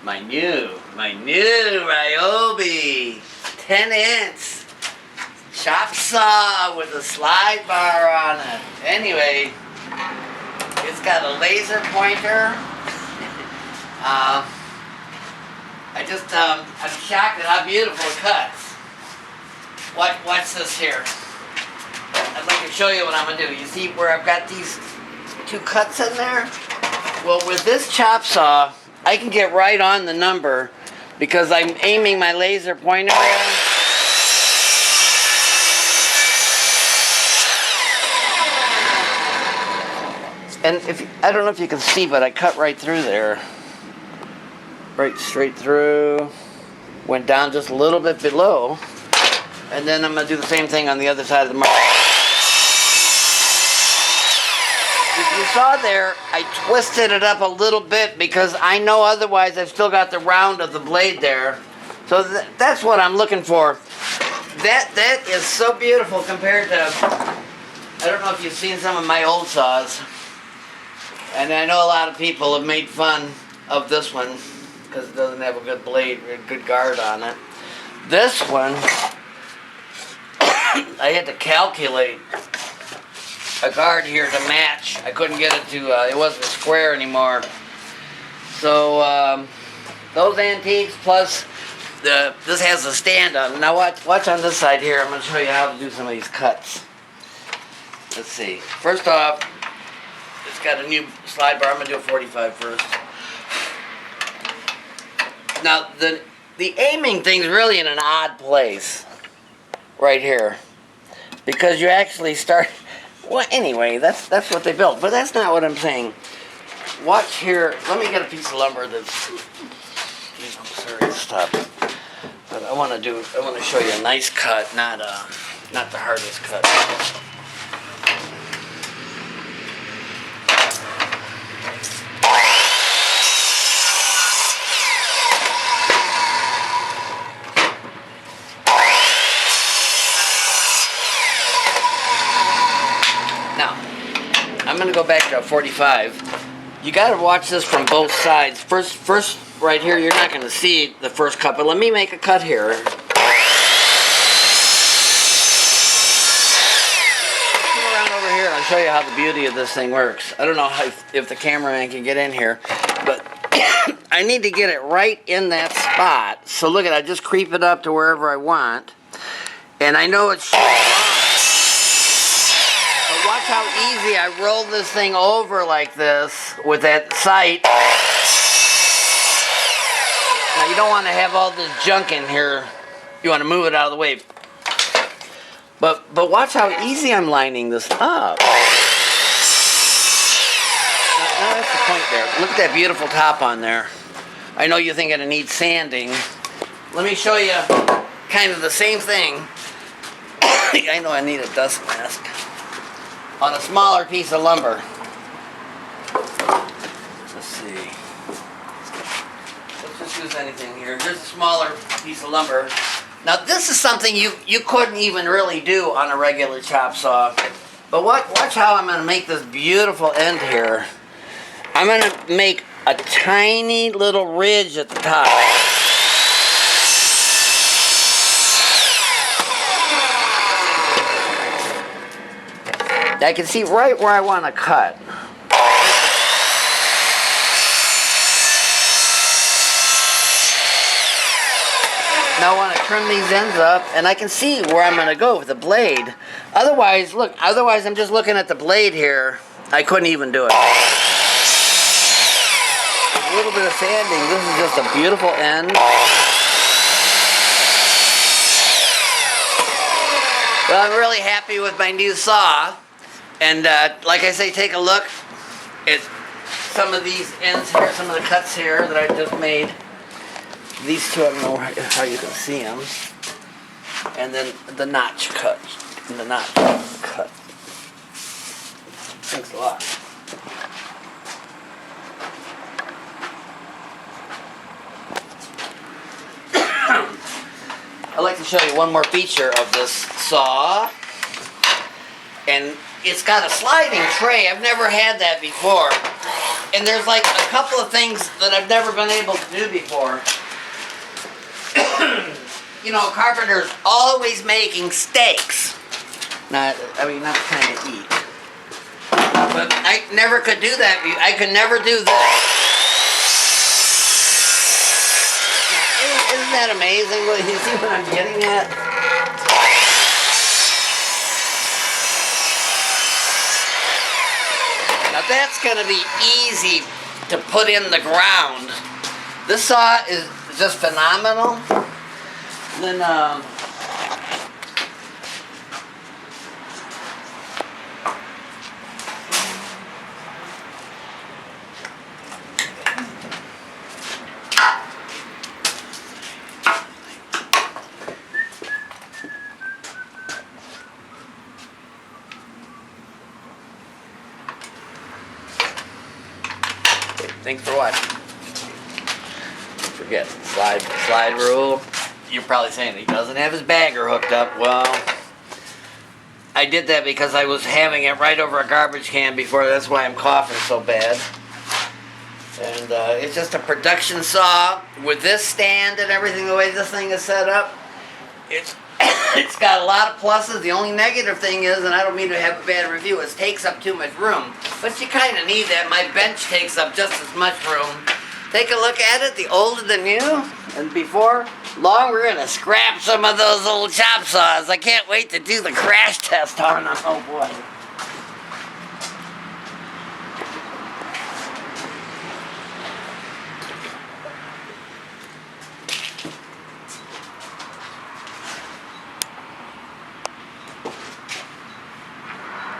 my new Ryobi 10-inch chop saw with a slide bar on it. Anyway, it's got a laser pointer. I'm shocked at how beautiful it cuts. Watch this here. I'd like to show you what I'm gonna do. You see where I've got these two cuts in there? Well, with this chop saw, I can get right on the number because I'm aiming my laser pointer there. And I don't know if you can see, but I cut right through there. Right straight through. Went down just a little bit below. And then I'm going to do the same thing on the other side of the mark. If you saw there, I twisted it up a little bit because I know otherwise I've still got the round of the blade there. So that's what I'm looking for. That is so beautiful compared to, I don't know if you've seen some of my old saws. And I know a lot of people have made fun of this one because it doesn't have a good blade, a good guard on it. This one, I had to calculate a guard here to match. I couldn't get it to, it wasn't square anymore. So those antiques plus this has a stand on it. Now watch on this side here. I'm going to show you how to do some of these cuts. Let's see. First off, it's got a new slide bar. I'm going to do a 45 first. Now, the aiming thing's really in an odd place. Right here. Because you actually start... Well, anyway, that's what they built. But that's not what I'm saying. Watch here. Let me get a piece of lumber that's... I'm sorry, stop. But I want to show you a nice cut, not the hardest cut. I'm going to go back to a 45. You got to watch this from both sides. First, right here, you're not going to see the first cut, but let me make a cut here. Come around over here and I'll show you how the beauty of this thing works. I don't know if the cameraman can get in here, but I need to get it right in that spot. So look at it, I just creep it up to wherever I want. And I know it's watch how easy I roll this thing over like this with that sight. Now you don't want to have all this junk in here. You want to move it out of the way. But watch how easy I'm lining this up. Now that's the point there. Look at that beautiful top on there. I know you're thinking it needs sanding. Let me show you kind of the same thing. I know I need a dust mask. On a smaller piece of lumber. Let's see. Let's just use anything here. Here's a smaller piece of lumber. Now this is something you couldn't even really do on a regular chop saw. But watch how I'm going to make this beautiful end here. I'm going to make a tiny little ridge at the top. I can see right where I want to cut. Now I want to trim these ends up, and I can see where I'm going to go with the blade. Otherwise, look, I'm just looking at the blade here. I couldn't even do it. A little bit of sanding. This is just a beautiful end. Well, I'm really happy with my new saw. And like I say, take a look at some of these ends here, some of the cuts here that I just made. These two, I don't know how you can see them. And then the notch cut. And the notch cut. Thanks a lot. I'd like to show you one more feature of this saw. And it's got a sliding tray. I've never had that before. And there's like a couple of things that I've never been able to do before. You know, carpenter's always making steaks. Not kind of eat. But I never could do that. I could never do this. Isn't that amazing? You see what I'm getting at? Now that's going to be easy to put in the ground. This saw is just phenomenal. Then, thanks for watching. Forget slide rule. You're probably saying he doesn't have his bagger hooked up. Well, I did that because I was having it right over a garbage can before. That's why I'm coughing so bad. And it's just a production saw with this stand and everything. The way this thing is set up, it's got a lot of pluses. The only negative thing is, and I don't mean to have a bad review, it takes up too much room. But you kind of need that. My bench takes up just as much room. Take a look at it, the older the new, and before long we're going to scrap some of those old chop saws. I can't wait to do the crash test on them. Oh boy.